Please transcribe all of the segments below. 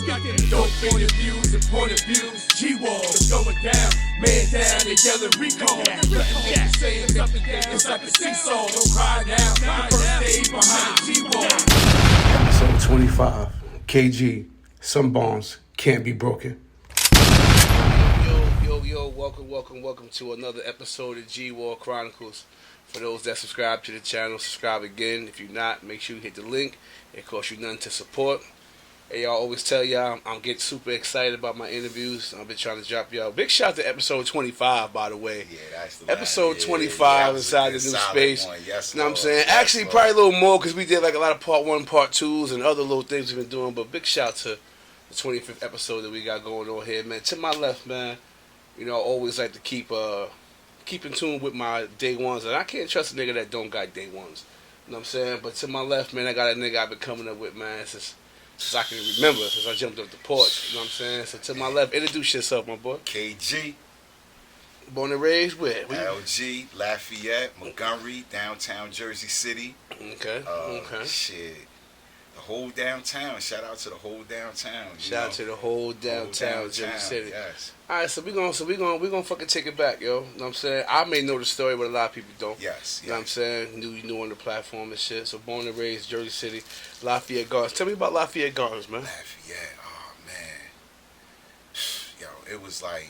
Dope interviews and point of views. G-Walls going down, man down, they yelling recall. Nothing saying something down, it's like a seesaw. Don't cry now, first day behind the G-Wall. Episode 25, KG, some bonds can't be broken. Yo, welcome to another episode of G-Wall Chronicles. For those that subscribe to the channel, subscribe again. If you're not, make sure you hit the link. It costs you nothing to support. Hey, y'all, always tell y'all I'm getting super excited about my interviews. I've been trying to drop y'all. Big shout to episode 25, by the way. Yeah, that's the episode 25 inside the new space. Yes, you know what I'm saying? Yes, actually, probably a little more because we did like a lot of part 1, part 2s, and other little things we've been doing. But big shout to the 25th episode that we got going on here, man. To my left, man, you know, I always like to keep in tune with my day ones. And I can't trust a nigga that don't got day ones. You know what I'm saying? But to my left, man, I got a nigga I've been coming up with, man, since I can remember, since I jumped up the porch. You know what I'm saying? So to my left, introduce yourself, my boy. KG. Born and raised where? LG, Lafayette, Montgomery, downtown Jersey City. Okay. Shit. The whole downtown. Shout out to the whole downtown. Shout out to the whole downtown Jersey City. Yes. All right, so we gonna fucking take it back, yo. You know what I'm saying? I may know the story, but a lot of people don't. Yes. You know what I'm saying? New on the platform and shit. So born and raised Jersey City, Lafayette Gardens. Tell me about Lafayette Gardens, man. Lafayette, oh man. Yo, it was like,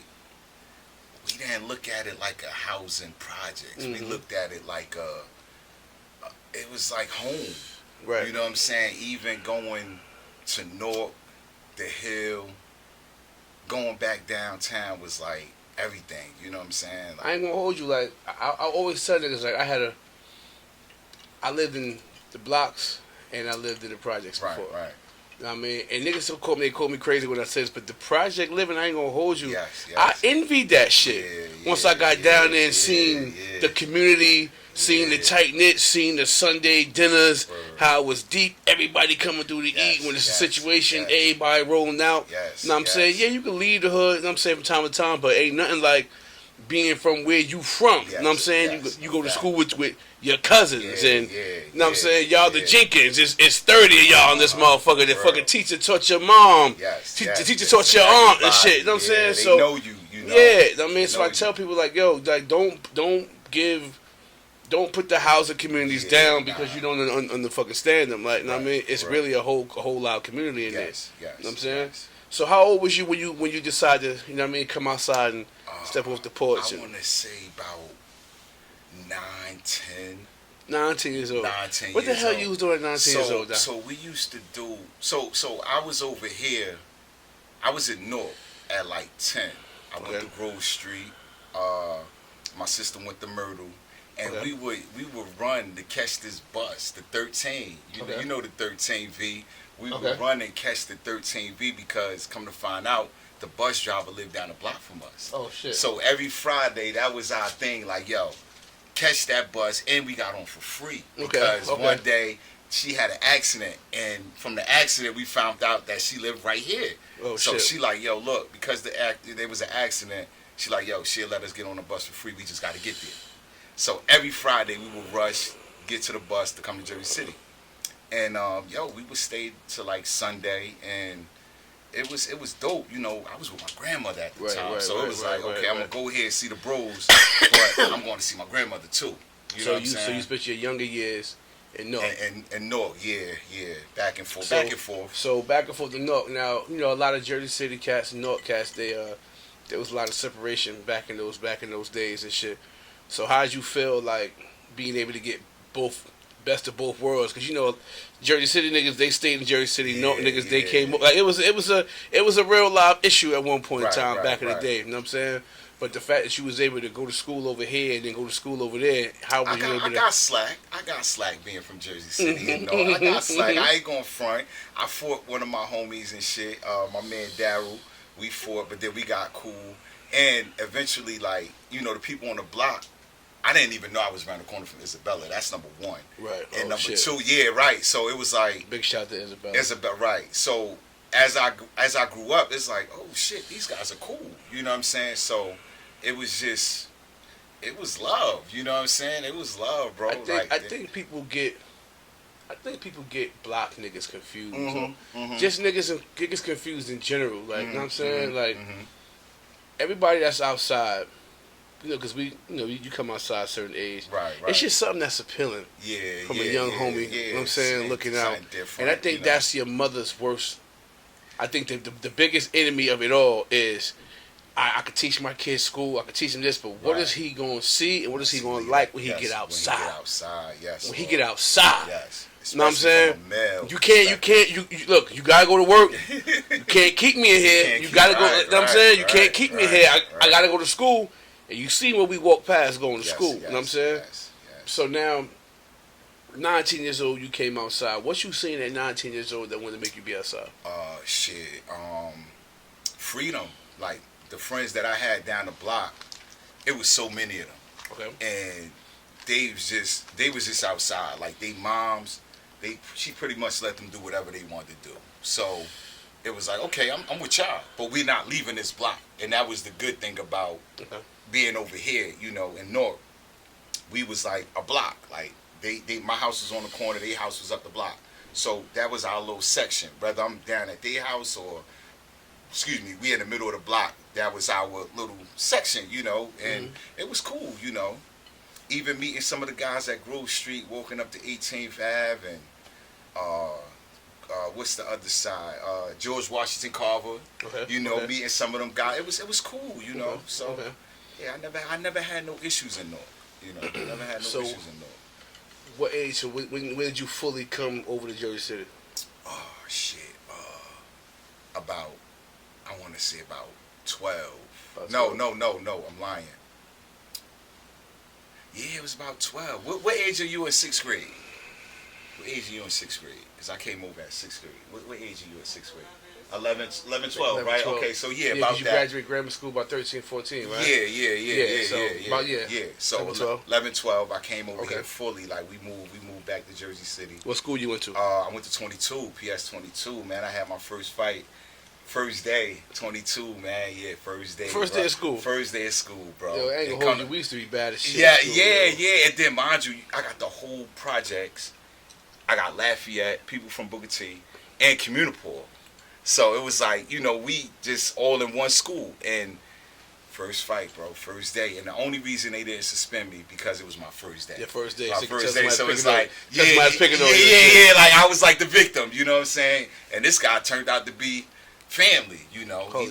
we didn't look at it like a housing project. We looked at it like it was like home. Right. You know what I'm saying? Even going to North, the Hill, going back downtown was like everything. You know what I'm saying? Like, I ain't gonna hold you. Like I always tell niggas, like I lived in the blocks and I lived in the projects before. Right. You know what I mean? And niggas still call me crazy when I say this, but the project living, I ain't gonna hold you. Yes. I envied that shit. Once I got down there and seen the community, seen the tight knit, seen the Sunday dinners, how it was deep, everybody coming through to eat when it's a situation, everybody rolling out. You know what I'm saying? Yeah, you can leave the hood, you know what I'm saying, from time to time, but ain't nothing like being from where you from. You know what I'm saying? You go to school with your cousins and you know what I'm saying, y'all the Jenkins. It's 30 of y'all in this motherfucker. The fucking teacher taught your mom. The teacher taught your aunt and shit. You know what I'm saying? They so know you know. Yeah, I mean, so I tell people like, yo, like don't put the housing communities down because you don't on the fucking stand them. Like, you know what I mean? It's really a whole lot of community in there. You know what I'm saying? So how old was you when you decided, you know what I mean, come outside and step off the porch? I want to say about 9, 10. 19 years old. 19 what the years hell old. You was doing at 19 years old? So we used to do. So I was over here. I was in North at like 10. I went to Grove Street. My sister went to Myrtle. And we would run to catch this bus, the 13. You know the 13V. We would run and catch the 13V because, come to find out, the bus driver lived down the block from us. Oh shit! So every Friday, that was our thing. Like, yo, catch that bus, and we got on for free because one day she had an accident, and from the accident we found out that she lived right here. Oh so shit! She like, yo, look, because there was an accident. She like, yo, she'll let us get on the bus for free. We just got to get there. So every Friday we would rush, get to the bus to come to Jersey City. And we would stay till like Sunday, and it was dope. You know, I was with my grandmother at the time. So it was like, okay, I'm going to go here and see the bros, but I'm going to see my grandmother too. You know what I'm saying? So you spent your younger years in North. And North, yeah. Back and forth. So back and forth to North. Now, you know, a lot of Jersey City cats and North cats, there was a lot of separation back in those days and shit. So how did you feel like being able to get best of both worlds? Because you know, Jersey City niggas, they stayed in Jersey City. North niggas, they came like it was a real live issue at one point in time back in the day. You know what I'm saying? But the fact that you was able to go to school over here and then go to school over there, how was you able to? I got slack being from Jersey City. You know, I got slack. I ain't gonna front. I fought one of my homies and shit. My man Daryl. We fought, but then we got cool. And eventually, like, you know, the people on the block, I didn't even know I was around the corner from Isabella. That's number one. Right. And number two, yeah, right. So it was like big shout to Isabella. Right. So as I grew up, it's like, oh shit, these guys are cool. You know what I'm saying? So it was love. You know what I'm saying? It was love, bro. I think people get I think people get block niggas confused. Mm-hmm, Or just niggas confused in general. Like, you know what I'm saying? Like, everybody that's outside, you know, because you come outside a certain age. Right. It's just something that's appealing from a young homie. You know what I'm saying? Looking out. And I think that's your mother's worst. I think the biggest enemy of it all is I could teach my kids school, I could teach him this, but what is he going to see and what is he going to like when he get outside? When he get outside, yes. When he get outside. Yes. You know what I'm saying? Male, you can't, look, you got to go to work. You can't keep me in here. You got to go, you know what I'm saying? You can't keep me in here. I got to go to school. And you see where we walk past going to school. You know what I'm saying? Yes. So now, 19 years old, you came outside. What you seen at 19 years old that wanted to make you be outside? Freedom. Like, the friends that I had down the block, it was so many of them. Okay. And they was just outside. Like, they moms, she pretty much let them do whatever they wanted to do. So it was like, okay, I'm with y'all, but we're not leaving this block. And that was the good thing about being over here, you know, in North. We was like a block. Like, my house was on the corner, their house was up the block. So that was our little section. Whether I'm down at their house or, we in the middle of the block, that was our little section, you know, and it was cool, you know. Even meeting some of the guys at Grove Street, walking up to 18th Ave, and what's the other side? George Washington Carver. You know, meeting some of them guys. It was cool, you know. So yeah, I never had no issues in North. You know, never had no issues in North. What age? So when did you fully come over to Jersey City? Oh shit. About, I want to say about 12. No, I'm lying. Yeah, it was about 12. What age are you in 6th grade? What age are you in 6th grade? Because I came over at 6th grade. What age are you in 6th grade? 11, 12, right? 12. Okay, so yeah, about you that. graduated grammar school about 13, 14, right? Yeah. So 11, 12, I came over here fully. Like, we moved back to Jersey City. What school you went to? I went to 22, PS 22, man. I had my first fight. First day, 22, man. Yeah, first day. First day of school. First day of school, bro. Yo, I ain't gonna hold you. We used to be bad as shit. Yeah. And then, mind you, I got the whole projects. I got Lafayette, people from Booker T, and Communipore. So it was like, you know, we just all in one school. And first fight, bro, first day. And the only reason they didn't suspend me because it was my first day. Your first day. My first day. So it's like, yeah, like I was like the victim, you know what I'm saying? And this guy turned out to be family, you know. He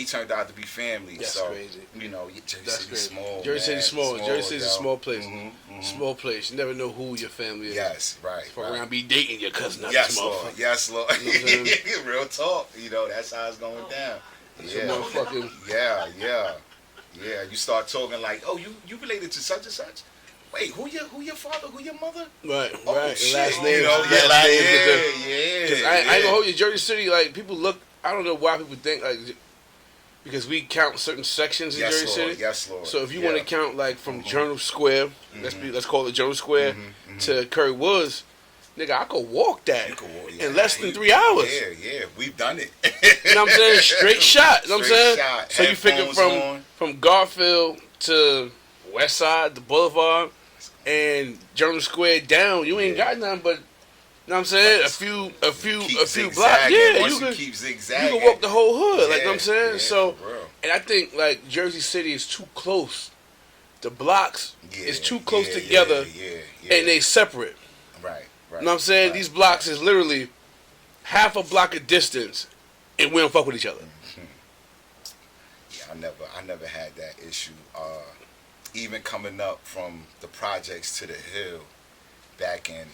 turned out to be family. That's so crazy. You know, Jersey City's small. Jersey City's small. Jersey City's a small place. Mm-hmm. Small place. You never know who your family is. Yes, right. Fuck around, be dating your cousin. Yes, Lord. Yes, Lord. You know real talk. You know, that's how it's going down. Yeah. Yeah. You start talking like, oh, you related to such and such. Wait, who your father? Who your mother? Right. Shit. Last name. You know, yeah. I ain't gonna hold you. Jersey City, like, people look. I don't know why people think, like, because we count certain sections in Jersey City. Yes, Lord. So if you want to count, like, from Journal Square, let's call it Journal Square, to Curry Woods, nigga, I could walk that in less than 3 hours. Yeah, we've done it. You know what I'm saying? Straight shot. You know what I'm saying? Shot. So you figure from Garfield to West Side, the Boulevard, and Journal Square down, you ain't got nothing but, you know what I'm saying? A few blocks. Yeah, you can keep zigzagging. You can walk the whole hood, like, you know what I'm saying? So, and I think, like, Jersey City is too close. The blocks is too close together, and they separate. Right. You know what I'm saying? These blocks is literally half a block of distance, and we don't fuck with each other. Yeah, I never had that issue. Even coming up from the projects to the hill, back in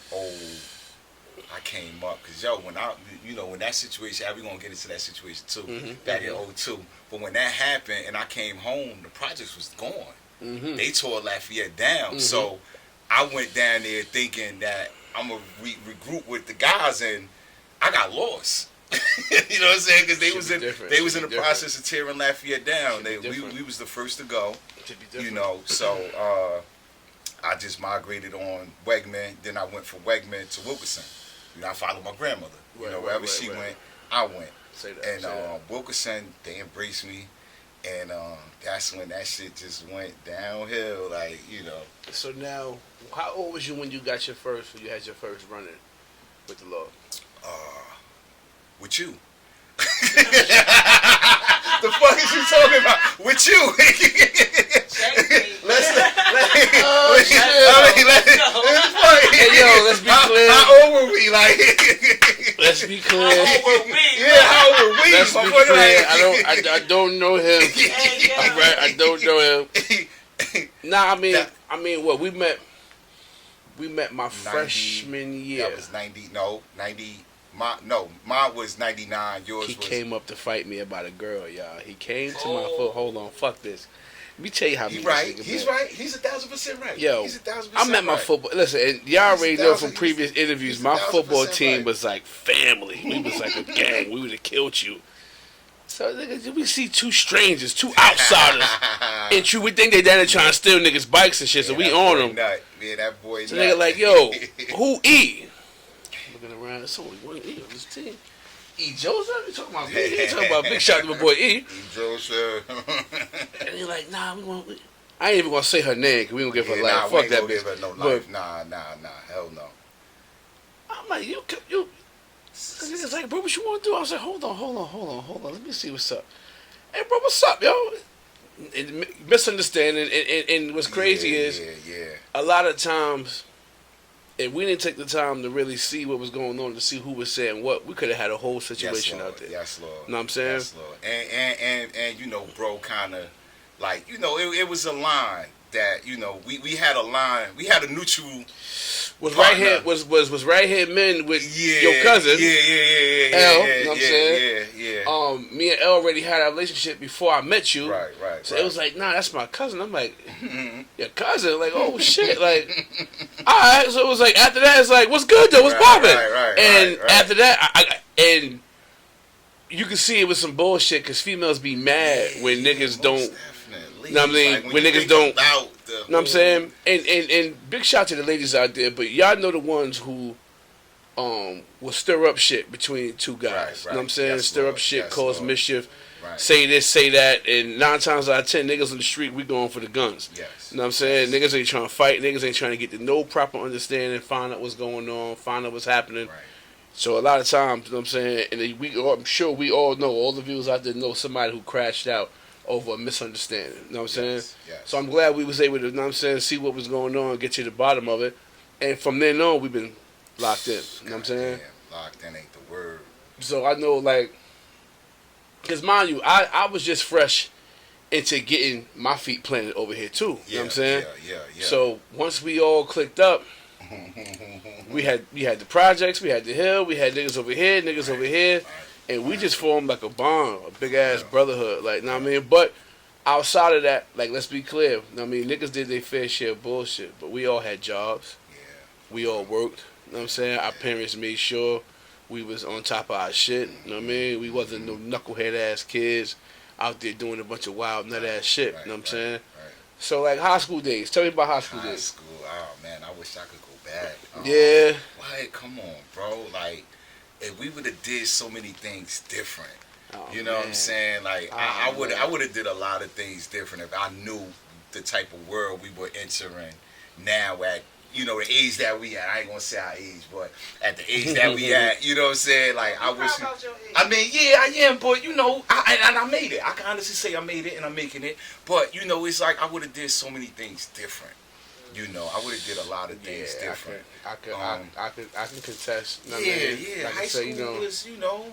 I came up because when that situation, we gonna get into that situation too. Back in 02, but when that happened and I came home, the projects was gone. They tore Lafayette down, so I went down there thinking that I'm gonna regroup with the guys, and I got lost. You know what I'm saying? Because they was in the process of tearing Lafayette down. We was the first to go. You know, so I just migrated on Wegman. Then I went from Wegman to Wilkerson. You know, I followed my grandmother. You know, wherever she went, I went. And Wilkerson, they embraced me, and that's when that shit just went downhill. Like, you know. So now, how old was you when you got when you had your first run-in? with the law? With you. The fuck is you talking about? With you. Hey, yo, let's be clear. How old were we? Like, let's be clear. Yeah, how old were we? Let's be clear. I don't know him. Right? I don't know him. Nah, I mean, what we met my 90, freshman year. That was 90. No, 90. Mine was 99. Yours He was. came up to fight me about a girl, y'all. He came to my foot. Hold on, fuck this. Let me tell you how. He's right. He's right. He's 1,000% right. Yo, he's 1,000% I met my right. football. Listen, and y'all already know from previous interviews, he's my football 1,000% team right. was like family. We was like a gang. We would have killed you. So nigga, we see two strangers, two outsiders, and we think they down there trying to steal niggas' bikes and shit. So we on them. Yeah, that boy. So nut. nigga like, yo, who E? Looking around, it's only one E on this team. E Joseph? You talking about me? You talking about big shout to my boy E? Joseph. And he like, nah, I ain't even gonna say her name because we gonna give her life. Nah, Fuck that bitch. give her no life. Nah, hell no. I'm like, you. Niggas like, bro, what you want to do? I was like, hold on. Let me see what's up. Hey, bro, what's up, yo? And misunderstanding. And what's crazy is, a lot of times, if we didn't take the time to really see what was going on, to see who was saying what, we could have had a whole situation out there. Yes, Lord. You know what I'm saying? Yes, Lord. And you know, bro, kind of, like, you know, it was a line that, you know, we had a line. We had a neutral. Was right here men with your cousin. Yeah. L, you know what I'm saying? Yeah. Me and L already had a relationship before I met you. Right. So it was like, nah, that's my cousin. I'm like, your cousin? Like, oh shit. Like, alright. So it was like, after that, it's like, what's good though? What's poppin'? And after that, and you can see it was some bullshit because females be mad when niggas don't. Definitely. You know what I mean? Like, when niggas don't. You You know what I'm saying? And big shout to the ladies out there, but y'all know the ones who will stir up shit between two guys. Right. You know what I'm saying? Yes, stir Lord. up shit, Yes, cause Lord. mischief, Right. say this, say that, and 9 times out of 10 niggas on the street, we going for the guns. Yes. You know what I'm saying? Niggas ain't trying to fight, niggas ain't trying to get to no proper understanding, find out what's going on, find out what's happening. Right. So a lot of times, you know what I'm saying, and I'm sure we all know, all the viewers out there know somebody who crashed out over a misunderstanding. You know what I'm saying? Yes. So I'm glad we was able to, you know what I'm saying, see what was going on, get to the bottom of it. And from then on, we've been locked in. You know what I'm saying? Damn, locked in ain't the word. So I know, like, because mind you, I was just fresh into getting my feet planted over here, too. You know what I'm saying? Yeah. So once we all clicked up, we had the projects, we had the hill, we had niggas over here, niggas over here. And we just formed like a bond, a big ass brotherhood, like, know what I mean? But outside of that, like, let's be clear, know what I mean? Niggas did their fair share of bullshit, but we all had jobs. We all worked, you know what I'm saying? Our parents made sure we was on top of our shit, you know what I mean? We wasn't no knucklehead ass kids out there doing a bunch of wild nut ass shit, you know what I'm saying? Right. So, like, high school days. Tell me about high school High days. school, oh man, I wish I could go back. Yeah. Like, come on, bro. Like, if we would have did so many things different, Oh, you know what I'm man. saying? Like, Oh, I would man. have did a lot of things different if I knew the type of world we were entering now at, you know, the age that we at. I ain't gonna say our age, but at the age that we at, you know what I'm saying? Like, I wish. I mean, yeah, I am, but you know, I made it. I can honestly say I made it, and I'm making it. But you know, it's like I would have did so many things different. You know, I would have did a lot of things different. I can contest. You know what I Yeah, mean? yeah. Like I High say, school you know, was, you know,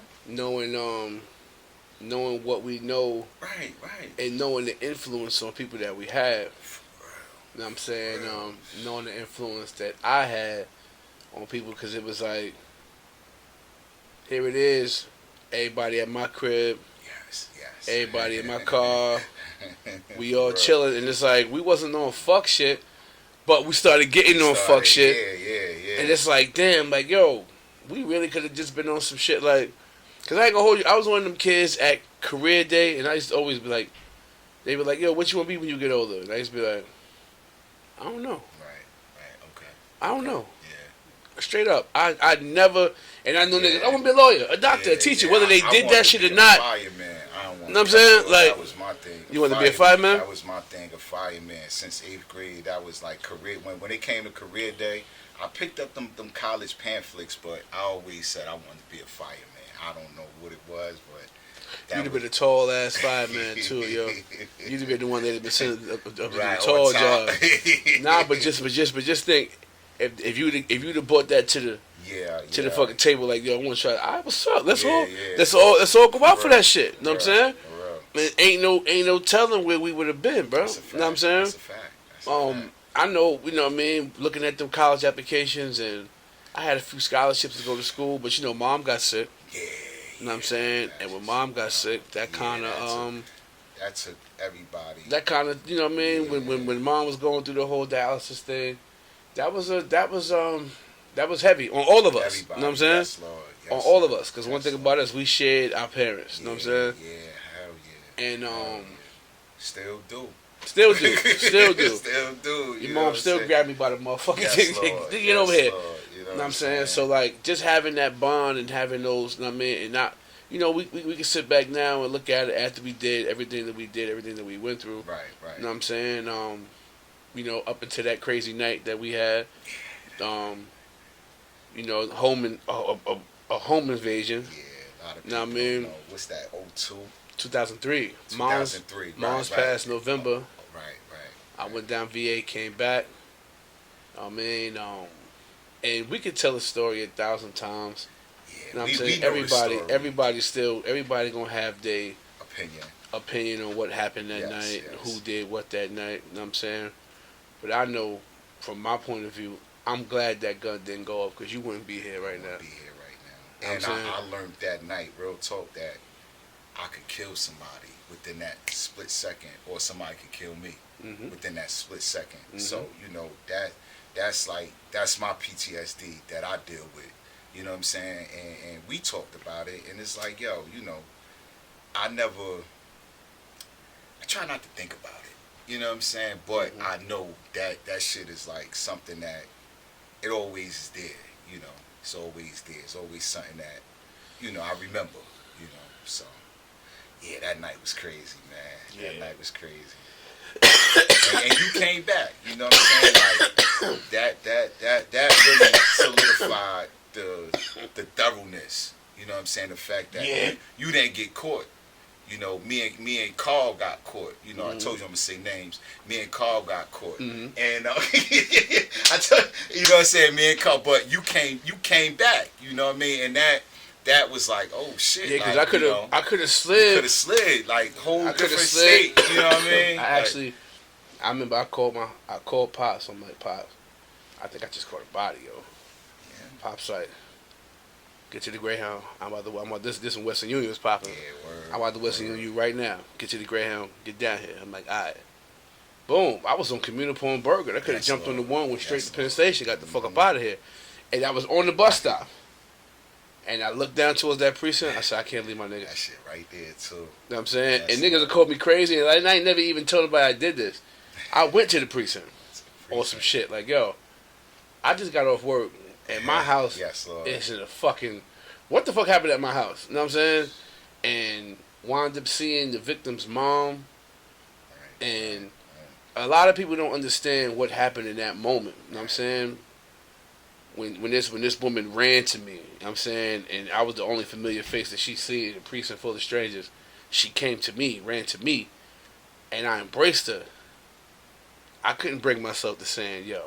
knowing what we know right. and knowing the influence on people that we have. You know what I'm saying? Knowing the influence that I had on people, because it was like, here it is, everybody at my crib, Yes. everybody in my car, we all chilling, and it's like, we wasn't on fuck shit, but we started getting on fuck shit. Yeah. And it's like, damn, like, yo, we really could have just been on some shit, like, because I ain't gonna hold you, I was one of them kids at career day, and I used to always be like, they were like, yo, what you want to be when you get older? And I used to be like, I don't know. Right, okay. I don't know. Yeah. Straight up. I never, and I know niggas, I want to be a lawyer, a doctor, a teacher, whether they did that shit or not. Fireman. I don't want. Know what I'm saying? Like, that was my thing. You want to be a fireman? That was my thing, a fireman. Since 8th grade, that was like career. When it came to career day, I picked up them college pamphlets, but I always said I wanted to be a fireman. I don't know what it was, but You'd have been a tall ass fireman too, yo. You'd have been the one that had been sent up to right, the tall on top. job. Nah, but just think, if you'd have brought that to the the fucking table, like, yo, I want to try. All right, what's up? Let's all go out for that shit. You know what I'm saying? Man, ain't no telling where we would have been, bro. You know what I'm saying? That's a fact. That's a fact. I know, you know what I mean, looking at them college applications, and I had a few scholarships to go to school, but you know, mom got sick. Yeah. You know what I'm saying? And when mom got sick, that kind of that took everybody. that kind of, you know what I mean, when mom was going through the whole dialysis thing, that was heavy on all of us. Everybody, you know what I'm saying? yes, Lord. Yes, on all of Lord. us, because one thing about us, we shared our parents. You know what I'm saying? Yeah, hell yeah. And Hell yeah. Still do. still do. Still do. Your You know mom what I'm still saying? grabbed me by the motherfucking Yes, thing. Lord. Get Yes, over here. Lord. You You know what I'm saying? So, like, just having that bond and having those, you know what I mean, and not, you know, we can sit back now and look at it after we did everything that we went through. Right, right. You know what I'm saying? You know, up until that crazy night that we had, you know, a home invasion. Yeah, a lot of people Know what I mean? know. What's that, 02? 2003. 2003. Mom's right. passed November. Right. I went down VA, came back. I mean, and we could tell the story 1,000 times. Yeah, You know what I'm we saying? know the story. Everybody gonna have their opinion on what happened that Yes, night, yes. who did what that night. You know what I'm saying? But I know, from my point of view, I'm glad that gun didn't go off, because you wouldn't be here right now. Be here right You now. know And what I'm saying? I learned that night, real talk, that I could kill somebody within that split second, or somebody could kill me Mhm. within that split 2nd. Mhm. So, you know, that's my PTSD that I deal with. You know what I'm saying? And we talked about it, and it's like, yo, you know, I try not to think about it. You know what I'm saying? But I know that shit is like something that it always is there. You know, it's always there. It's always something that, you know, I remember. You know, so yeah, that night was crazy, man. Yeah. That night was crazy. and you came back. You know what I'm saying? Like that really solidified the thoroughness. You know what I'm saying? The fact that you didn't get caught. You know, me and Carl got caught. You know, I told you I'm gonna say names. Me and Carl got caught, and I told you know what I'm saying. Me and Carl, but you came back. You know what I mean? And that was like, oh shit. Yeah, because like, I could have slid. Could have slid like whole I coulda different slid. state. You know what I mean? I remember I called Pops. I'm like, Pops, I think I just caught a body, yo. Yeah. Pops like, get to the Greyhound. I'm about this in Western Union was popping. Yeah, word. I'm about to Western Union right now. Get to the Greyhound. Get down here. I'm like, all right. Boom. I was on Communipaw and Burger. I could have Yes, jumped on the Lord. one, went straight Yes, to Penn Lord. Station, got the fuck up out of here. And I was on the bus stop. And I looked down towards that precinct. I said, I can't leave my niggas. That shit right there too. You know what I'm saying? Yes. And niggas have called me crazy, and I ain't never even told nobody I did this. I went to the precinct on some shit. Like, yo, I just got off work, and my house Yes, Lord. is in a fucking... What the fuck happened at my house? You know what I'm saying? And wound up seeing the victim's mom, Right. and a lot of people don't understand what happened in that moment. You know what I'm saying? When this woman ran to me, you know what I'm saying, and I was the only familiar face that she seen in a precinct full of strangers, she came to me, ran to me, and I embraced her. I couldn't bring myself to saying, yo,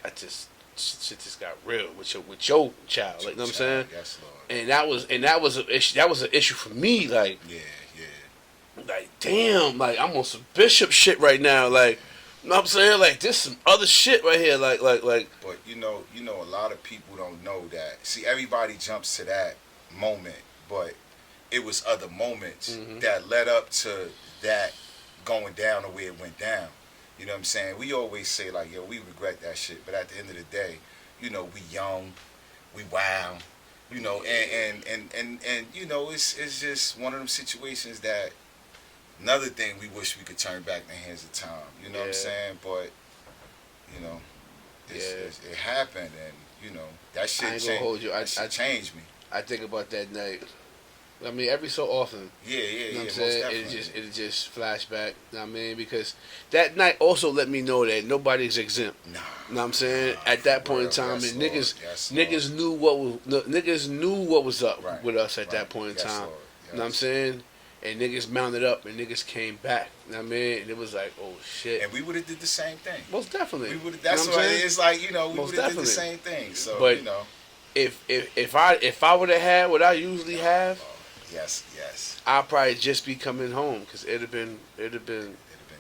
I just shit just got real with your child, like, you know what I'm saying? Yes, Lord. And that was an issue for me, like, like, damn, like, I'm on some Bishop shit right now, like, you know what I'm saying? Like, this some other shit right here, like. But you know, a lot of people don't know that. See, everybody jumps to that moment, but it was other moments that led up to that going down the way it went down. You know what I'm saying? We always say like, yo, we regret that shit, but at the end of the day, you know, we young, we wild, you know, and you know, it's just one of them situations that. Another thing we wish we could turn back the hands of time. You know what I'm saying? But, you know, it happened, and, you know, that shit I ain't gonna hold you. That shit changed me. I think about that night, I mean, every so often. Yeah, You know what I'm most saying? definitely. It just flash back. You know what I mean? Because that night also let me know that nobody's exempt. Nah. You know what I'm saying? At that point in time, Yes, and Lord. niggas Yes, Lord. niggas knew what was up Right, with us at right. that point in Yes, time. Lord. You know what I'm Yes. saying? And niggas mounted up and niggas came back. You know what I mean? And it was like, oh shit. And we would have did the same thing. Most definitely. We would. You That's know what I'm what saying? it's like. You know, we Most would have did the definitely. same thing. So But- you know. If I would have had what I usually have, Yes. Yes. I'd probably just be coming home because it'd have been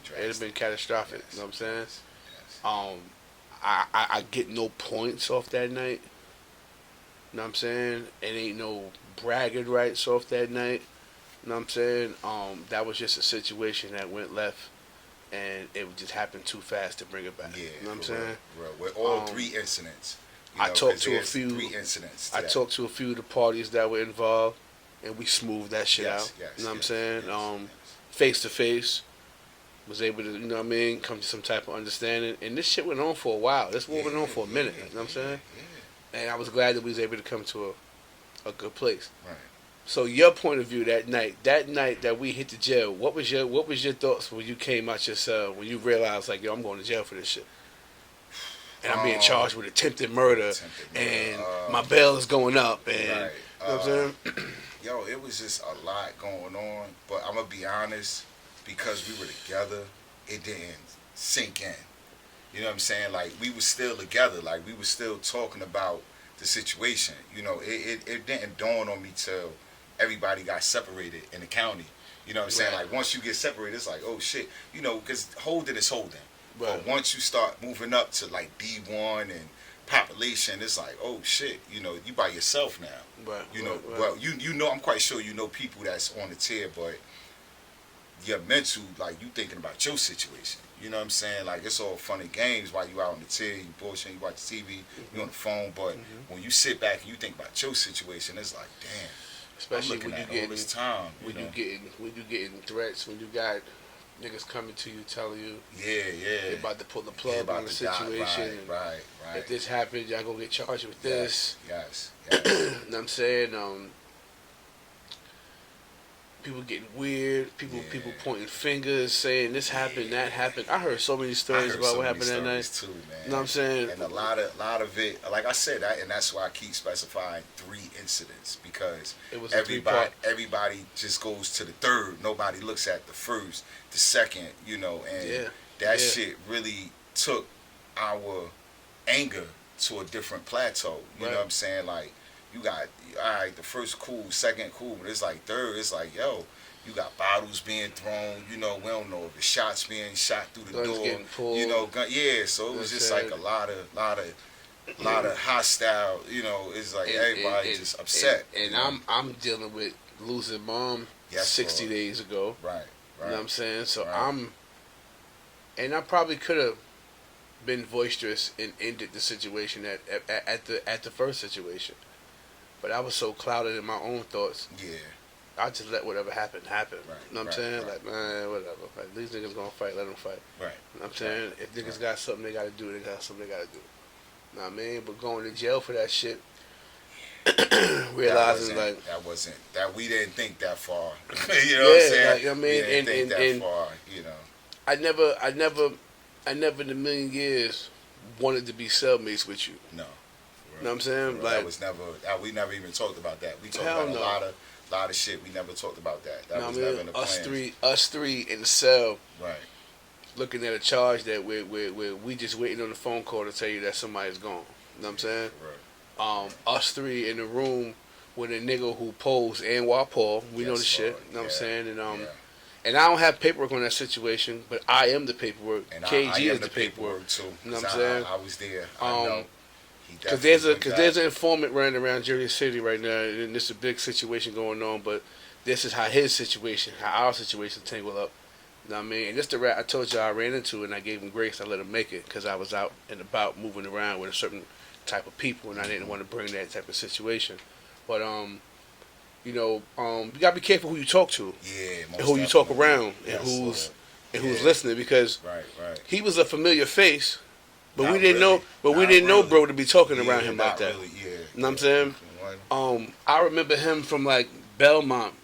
Drastic. catastrophic. Yes. You know what I'm saying? Yes. I get no points off that night. You know what I'm saying? It ain't no bragging rights off that night. You know what I'm saying? That was just a situation that went left, and it just happened too fast to bring it back. Yeah. You know what I'm for saying? real. With all Um, 3 incidents. I know, talked 'cause to a there's few- 3 incidents. to I that. talked to a few of the parties that were involved, and we smoothed that shit Yes, out. yes, You know what I'm yes, saying? yes, Face to face, was able to, you know what I mean, come to some type of understanding. And this shit went on for a while. This war went on for a minute. You know what I'm saying? Yeah. And I was glad that we was able to come to a good place. Right. So your point of view that night that we hit the jail, what was your thoughts when you came out your cell, when you realized like, yo, I'm going to jail for this shit, and I'm being charged with attempted murder, and my bail is going up, and Right. you know what I'm saying? Yo, it was just a lot going on, but I'm gonna be honest, because we were together, it didn't sink in. You know what I'm saying? Like, we were still together, like we were still talking about the situation. You know, it didn't dawn on me till everybody got separated in the county. You know what I'm saying? Right. Like, once you get separated, it's like, oh shit. You know, because holding is holding. Right. But once you start moving up to like D1 and population, it's like, oh shit, you know, you by yourself now. Right. You know, right. well, you know, I'm quite sure you know people that's on the tier, but your mental, like, you thinking about your situation. You know what I'm saying? Like, it's all fun and games while you out on the tier, you bullshit, you watch TV, you on the phone, but when you sit back and you think about your situation, it's like, damn, Especially I'm looking when you at all getting this time. when you you know? getting threats, when you got niggas coming to you telling you Yeah, they yeah. about to pull the Yeah, plug about on the to die. situation. and Right. If this happens, y'all gonna get charged with this. Yes. You know what I'm saying? People getting weird. People pointing fingers, saying this happened, that happened. I heard so many I stories heard about so what many happened that night. stories too, man. You know what I'm saying? And a lot of it, like I said, and that's why I keep specifying 3 incidents, because It was a three-part. everybody just goes to the third. Nobody looks at the first, the second, you know, and Yeah, that yeah. shit really took our anger to a different plateau. You know Right. what I'm saying? Like, you got, all right, the first cool, second cool, but it's like third, it's like, yo, you got bottles being thrown, you know, we don't know if the shots being shot through the Guns door. getting pulled. You know, yeah, so it was That's just it. like a lot of hostile, you know, it's like everybody just upset. And you know? I'm dealing with losing mom Yes, 60 Lord. days ago. Right. You know what I'm saying? So Right. I probably could have been boisterous and ended the situation at the first situation, but I was so clouded in my own thoughts. Yeah. I just let whatever happen happen. Right, You know what I'm right, saying? right. Like, man, whatever. Like, these niggas gonna fight, let them fight. Right. You know what I'm saying? If niggas right. got something they gotta do, they got something they gotta do. You know what I mean? But going to jail for that shit, realizing like, that we didn't think that far. You know what I'm saying? like, I mean, we didn't and- think and- that and- far, you know. I never in a million years wanted to be cellmates with you. No. You know what I'm saying? That Like, was never. We never even talked about that. We talked Hell about no. a lot of shit. We never talked about that. That you know was what I never mean? in the Us plans. three in the cell, Right. looking at a charge that we just waiting on the phone call to tell you that somebody's gone. You know what I'm saying? Right. Us three in the room with a nigga who posed Anwar Paul. We know Yes, the shit. Lord. You know what I'm Yeah. saying? And Yeah. and I don't have paperwork on that situation, but I am the paperwork. And KG I is am the paperwork. too. You know what 'Cause I'm saying? I was there. I know. He Because definitely there's went an informant running around Jersey City right now, and this is a big situation going on. But this is how his situation, how our situation tangled up. You know what I mean? And this the rat I told you I ran into, and I gave him grace. I let him make it because I was out and about moving around with a certain type of people, and I didn't want to bring that type of situation. But you know, you gotta be careful who you talk to, Yeah. and who you talk definitely. around, Yes, and Lord. who's listening, because Right. Right. he was a familiar face, but Not we didn't really. know. But we Not didn't know, really. bro, to be talking Yeah, around him like not that. Really, yeah. You know what I'm saying? I remember him from like Belmont.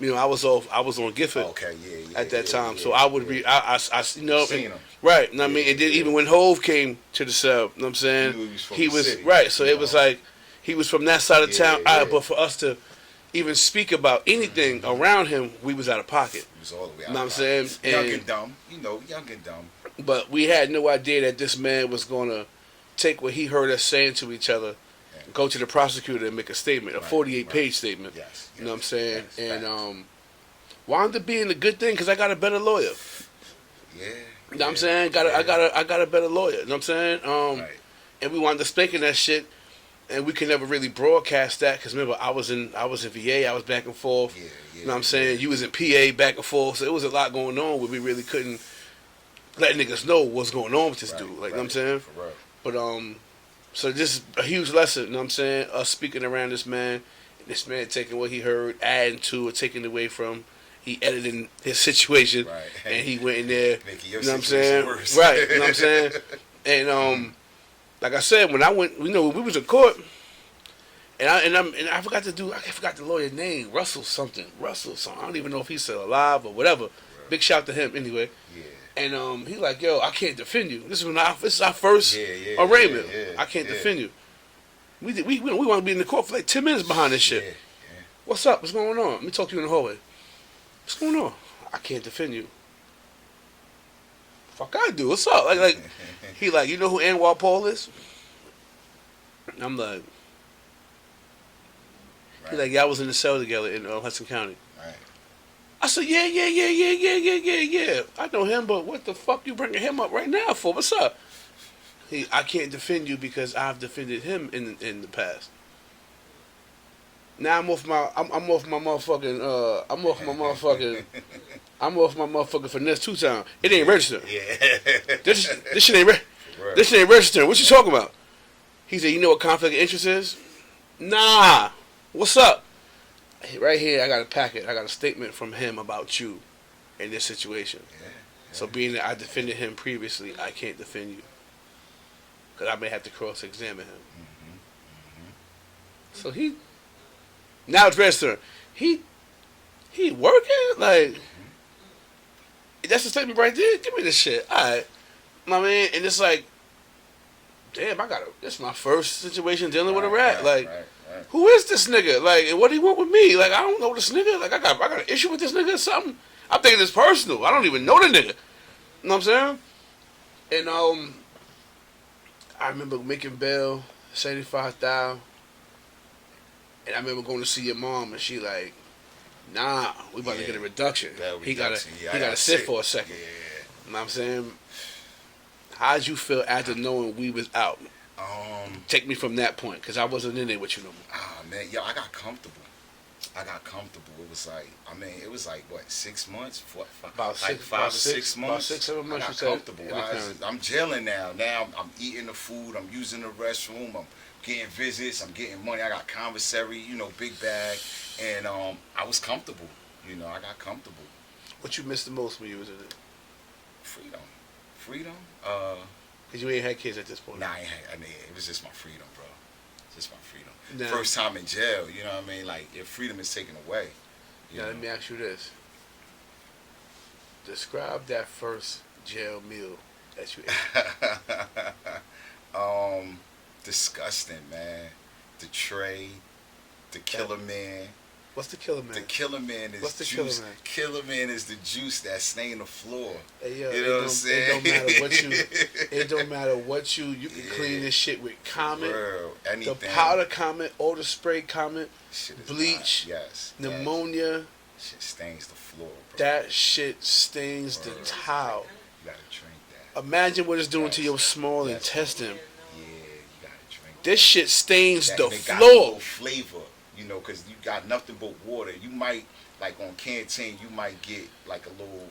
You know, I was on Gifford Okay, yeah. at that time, yeah, so I would yeah. read. I you know, Seen him. right. And I mean, Yeah, and then yeah. even when Hove came to the cell, you know what I'm saying, You knew he was from he the was city, right. So you it was know. like he was from that side of Yeah, town. yeah. But for us to even speak about anything around him, we was out of pocket. He was all the way out. Know what I'm saying? Young And- and dumb. You know, young and dumb. But we had no idea that this man was gonna take what he heard us saying to each other, go to the prosecutor and make a statement, a Right, 48-page statement. Yes. You know what I'm saying? yes, And facts. wound up being a good thing because I got a better lawyer. Yeah. You know what I'm saying? I got a better lawyer. You know what I'm saying? Right. And we wound up speaking that shit, and we could never really broadcast that because remember I was in VA, I was back and forth. Yeah, You know what I'm saying? You was in PA back and forth, so it was a lot going on where we really couldn't let niggas know what's going on with this dude. Like, you know what I'm saying? For real. But so this a huge lesson, you know what I'm saying? Us speaking around this man taking what he heard, adding to or taking away from. He edited his situation, Right. and he went in there. Making your You know what I'm situation saying? worse. Right. You know what I'm saying? And like I said, when I went, you know, when we was in court, and I forgot the lawyer's name, Russell something. I don't even know if he's still alive or whatever. Big shout to him anyway. Yeah. And he like, yo, I can't defend you. This is our first Yeah, arraignment. yeah, I can't yeah. defend you. We want to be in the court for like 10 minutes behind this shit. Yeah. What's up? What's going on? Let me talk to you in the hallway. What's going on? I can't defend you. Fuck I do. What's up? Like he like, you know who Anwar Paul is? I'm like, he like, yeah, I was in the cell together in Hudson County. Right. I said, yeah. I know him, but what the fuck you bringing him up right now for? What's up? I can't defend you because I've defended him in the past. Now I'm off my motherfucking finesse 2 times. It ain't registered. Yeah. This shit ain't registering. What you talking about? He said, you know what conflict of interest is? Nah. What's up? Right here, I got a packet. I got a statement from him about you in this situation. Yeah. So being that I defended him previously, I can't defend you. Because I may have to cross-examine him. So now it's registering. He working? Like, that's the statement right there? Give me this shit. All right. My man, and it's like, damn, this is my first situation dealing with a rat. Like, right. who is this nigga? Like, and what do he want with me? Like, I don't know this nigga. Like, I got an issue with this nigga or something. I'm thinking it's personal. I don't even know the nigga. You know what I'm saying? And I remember making bail, $75,000. And I remember going to see your mom, and she like, nah, we about to get a reduction. He gotta sit for a second. Yeah. You know what I'm saying? How'd you feel after knowing we was out? Take me from that point, because I wasn't in there with you no more. Ah, man, yo, I got comfortable. It was like, it was like, what, 6 months? About 6 months. 6, 7 months. I You got said comfortable. in the county. I'm jailing now. Now I'm eating the food. I'm using the restroom. I'm getting visits. I'm getting money. I got commissary, big bag. And I was comfortable. I got comfortable. What you missed the most when you was in it? Freedom? Because you ain't had kids at this point. Nah, it was just my freedom, bro. Just my freedom. Now- First time in jail, you know what I mean? Like, your freedom is taken away. Now let me ask you this. Describe that first jail meal that you ate. Disgusting, man. The tray, the Killer Man. What's the Killer Man? The Killer Man is What's the juice. Killer Man? Killer Man is the juice that stain the floor. Hey, yo, You know what I'm saying? It don't matter what you can clean this shit with Comet, Bro, the anything. powder Comet, or the spray Comet, Shit is bleach, not- yes. pneumonia. Shit stains the floor, bro. That shit stains the Bro. tile. You gotta drink that. Imagine what it's doing to Yes. your small Yes. intestine. Yeah, you gotta drink This shit stains that. the And it got a floor. little flavor, because you got nothing but water. You might, like on Canteen, you might get like a little,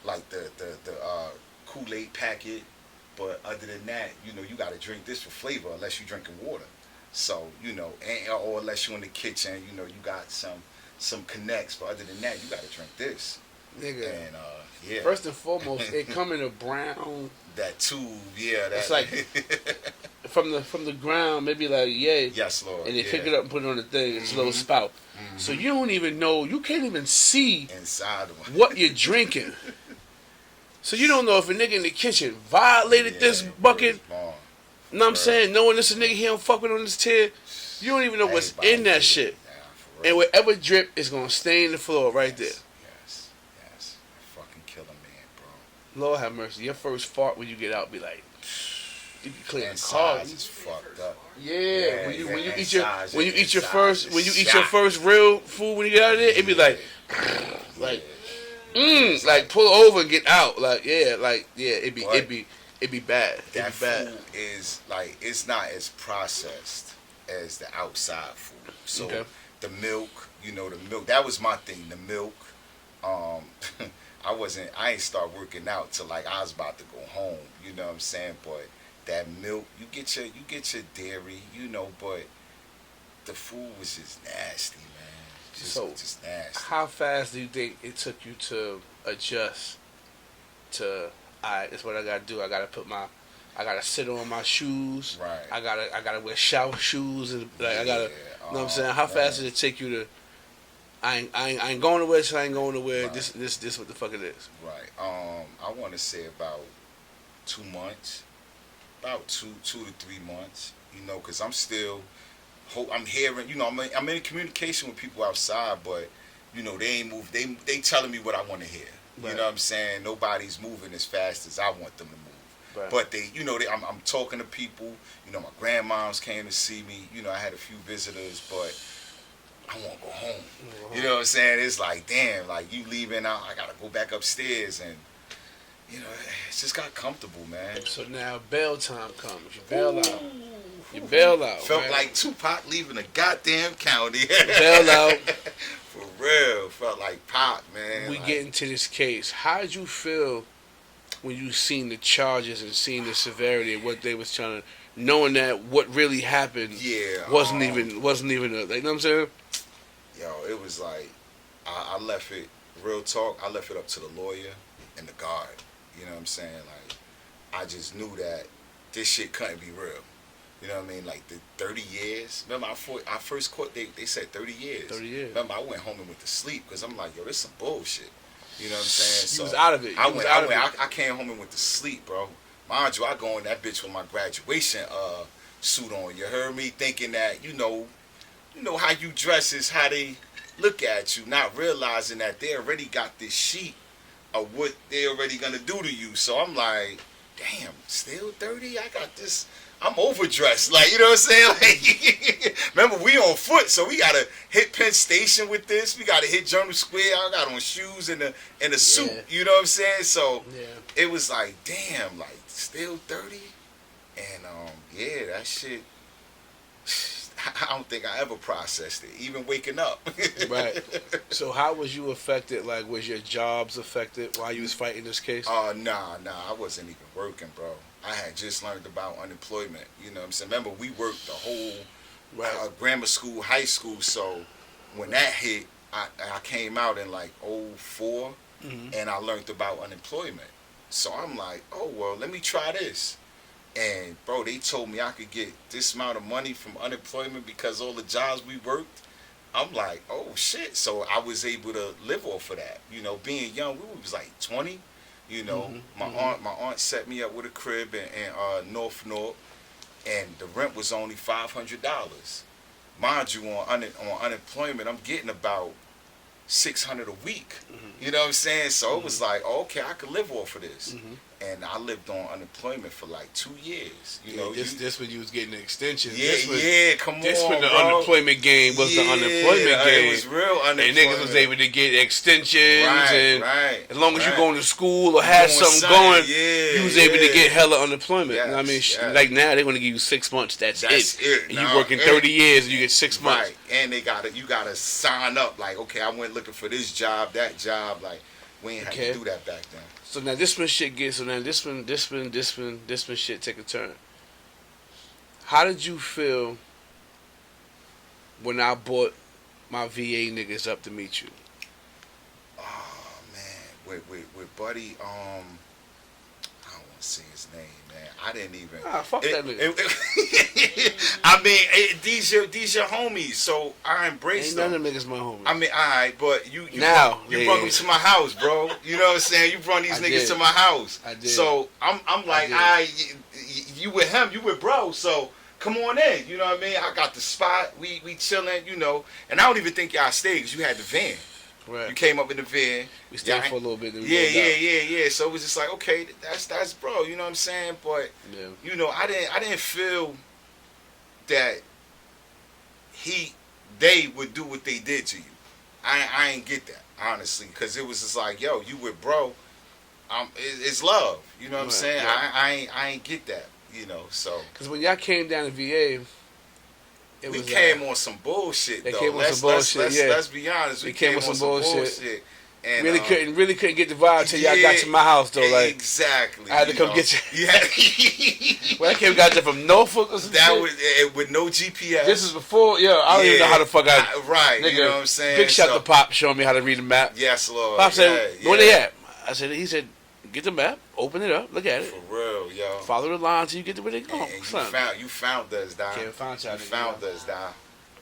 like the Kool-Aid packet. But other than that, you got to drink this for flavor unless you're drinking water. So, or unless you're in the kitchen, you got some connects. But other than that, you got to drink this. Nigga. And, yeah. First and foremost, it come in a brown. That tube, yeah. That, It's like from the ground, maybe like yay. yes, Lord. And they yeah. pick it up and put it on the thing. It's a little spout. So you don't even know. You can't even see Inside of them. what you're drinking. So you don't know if a nigga in the kitchen violated this bucket. You know what I'm saying? Knowing this a nigga he don't fuck with on this tier. You don't even know what's in that shit. And whatever drip is gonna stain the floor right there. Yes. Fucking kill a man, bro. Lord have mercy. Your first fart when you get out be like, you can clean the Inside car. is fucked up. Yeah, when you eat your inside first real food when you get out of there, it be like like pull over and get out. It be bad. That food is like, it's not as processed as the outside food. So the milk, that was my thing. The milk, I ain't start working out till like I was about to go home. You know what I'm saying? But that milk, you get your dairy, but the food was just nasty, man. Just nasty. How fast do you think it took you to adjust to, alright, that's what I gotta do. I gotta sit on my shoes. Right. I gotta wear shower shoes and you know what I'm saying? How fast did it take you to, I ain't going nowhere, so I ain't going nowhere. Right. This what the fuck it is. Right. I want to say about 2 months. About 2 to 3 months, because I'm still, I'm hearing, I'm in communication with people outside, but, they ain't moved. They telling me what I want to hear. Right. You know what I'm saying? Nobody's moving as fast as I want them to move. Right. But I'm talking to people. My grandmoms came to see me. I had a few visitors, but I want to go home. You know what I'm saying? It's like, damn, like you leaving out, I gotta go back upstairs and. It just got comfortable, man. So now bail time comes. You bail out. You bail out. Felt right? like Tupac leaving a goddamn county. Bail out. For real. Felt like Pac, man. We get into this case. How did you feel when you seen the charges and seen the severity of what they was trying to, knowing that what really happened wasn't even a, like, you know what I'm saying? Yo, it was like, I left it, real talk, I left it up to the lawyer and the guard. You know what I'm saying? Like, I just knew that this shit couldn't be real. You know what I mean? Like, the 30 years. Remember, our first court, they said 30 years. 30 years. Remember, I went home and went to sleep because I'm like, yo, this some bullshit. You know what I'm saying? You was out of it. I came home and went to sleep, bro. Mind you, I go in that bitch with my graduation suit on. You heard me? Thinking that, you know how you dress is how they look at you, not realizing that they already got this sheet of what they already gonna do to you. So I'm like, damn, still 30? I got this. I'm overdressed. Like, you know what I'm saying? Like, remember, we on foot, so we gotta hit Penn Station with this. We gotta hit Journal Square. I got on shoes and a suit. Yeah. You know what I'm saying? So it was like, damn, like still 30? And that shit. I don't think I ever processed it, even waking up. Right. So how was you affected? Like, was your jobs affected while you was fighting this case? Nah, I wasn't even working, bro. I had just learned about unemployment. You know what I'm saying? Remember, we worked the whole grammar school, high school. So when that hit, I came out in like 04, and I learned about unemployment. So I'm like, oh, well, let me try this. And, bro, they told me I could get this amount of money from unemployment because all the jobs we worked. I'm like, oh, shit. So I was able to live off of that. You know, being young, we was like 20. You know, my aunt set me up with a crib in North North, and the rent was only $500. Mind you, on unemployment, I'm getting about $600 a week. You know what I'm saying? So it was like, okay, I could live off of this. And I lived on unemployment for like 2 years. You know, this when you was getting the extensions. Come on, This when the bro. Unemployment game was the unemployment game. It was real unemployment. And niggas was able to get extensions. Right. As long as you going to school or had something going, you was able to get hella unemployment. Yes, You know what I mean? Like now, they're going to give you 6 months. That's it. And you No, working 30 years, and you get 6 months. Right. And you gotta sign up. Like, okay, I went looking for this job, that job. Like, we ain't had to do that back then. So now this one shit gets. So now this one shit take a turn. How did you feel when I brought my VA niggas up to meet you? Oh man, with Buddy, I don't want see his name, man. I didn't even. Fuck that nigga. I mean, these your homies, so I embrace Ain't them. none of them niggas my homie. I mean, alright, but you Now, brought yeah. me to my house, bro. You know what I'm saying? You brought these I niggas did. to my house. I did. So I'm like, you with him, you with bro. So come on in. You know what I mean? I got the spot. We chilling. You know, and I don't even think y'all stayed because you had the van. Right. You came up in the van. We stayed Y'all- for a little bit. Then we Yeah, rolled out. yeah. So it was just like, okay, that's bro. You know what I'm saying? But Yeah. you know, I didn't feel that they would do what they did to you. I ain't get that, honestly, because it was just like, yo, you with bro, it's love. You know what I'm Right, saying? yeah. I ain't get that. You know, so Because when y'all came down to VA, it we was came on some bullshit. They though. came on some bullshit, yeah. Let's be honest. We They came came on on some some bullshit. And really couldn't get the vibe till y'all got to my house though. Like exactly. I had to you come know. get you. Yeah. when I came got there from Norfolk or some That shit. was with no GPS. This is before, I don't even know how the fuck right. Nigga, You know what I'm saying? Big shout So- to Pop showing me how to read a map. Yes, Lord. Pop said, yeah, "Where they at?" I said, "He said, get the map, open it up, look at it, For real, yo. follow the line till you get to where they going." And son. you found us, Don. Can't find y'all You niggas, found yo. us, Don.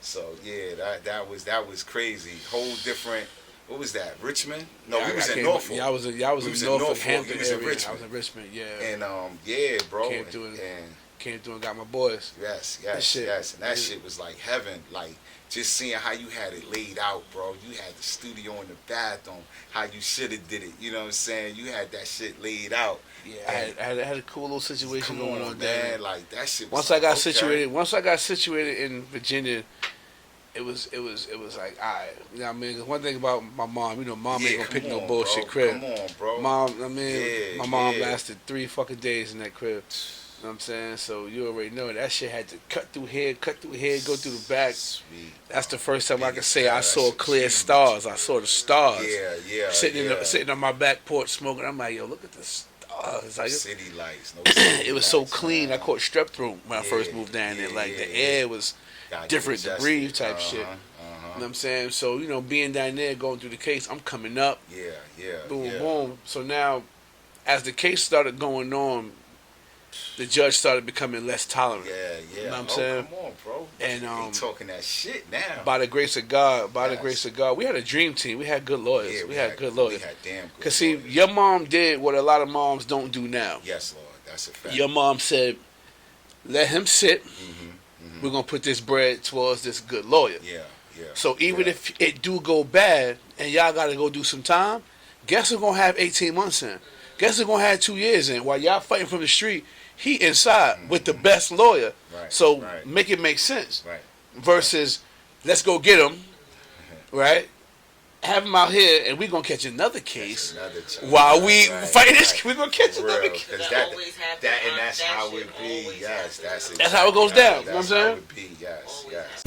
So yeah, that was crazy. Whole different. What was that? Richmond? No, Yeah, we was I in came- Norfolk. Y'all was We in was in Norfolk, Norfolk, Hampton you was in area. I Richmond. was in Richmond, yeah. And yeah, bro. Came through it. and Came through and got my boys. yes, That shit. yes, and that shit was like heaven. Like just seeing how you had it laid out, bro. You had the studio in the bathroom, how you should have did it. You know what I'm saying? You had that shit laid out. Yeah, I had a cool little situation Come going on, on there. man. Like that shit. Was Once like, I got okay. once I got situated in Virginia, it was like, alright. You know what I mean? 'Cause one thing about my mom, mom ain't gonna come pick no on, bullshit bro. crib. Come on, bro. Mom, my mom yeah. lasted 3 fucking days in that crib. You know what I'm saying? So you already know that shit had to cut through here, go through the back. Sweet. That's the first time I can say Yeah, I that saw shit clear huge. stars. I saw the stars. Yeah. Sitting on my back porch smoking. I'm like, yo, look at the stars. Like, City lights. No city it was so lights, clean. I man. caught strep throat when I first Yeah, moved down there. yeah, Like the yeah. air was Gotta get different to adjusted. breathe type shit. Uh-huh. You know what I'm saying? So, being down there, going through the case, I'm coming up, Yeah. boom, yeah. boom. So now, as the case started going on, the judge started becoming less tolerant. Yeah. You know what I'm saying? Come on, bro. And, They talking that shit now. By the grace of God, Yes. we had a dream team. We had good lawyers. Yeah, we had good lawyers. We had damn good Because, see, lawyers. your mom did what a lot of moms don't do now. Yes, Lord. That's a fact. Your mom said, let him sit. Mm-hmm. We're going to put this bread towards this good lawyer. Yeah. So even yeah. if it do go bad and y'all got to go do some time, guess who's going to have 18 months in? Guess who's going to have 2 years in? While y'all fighting from the street, he inside with the best lawyer. Right, So right. make it make sense. Right. Versus, let's go get him, right? Have him out here and we're going to catch another case. Another child. While we Right, fight this, right. we're going to catch For another real, case. 'cause That always happens. and that's That how shit it be. always Yes, happens. that's how it goes down, you know what I'm That's saying? how it be. Yes, Always yes. happens.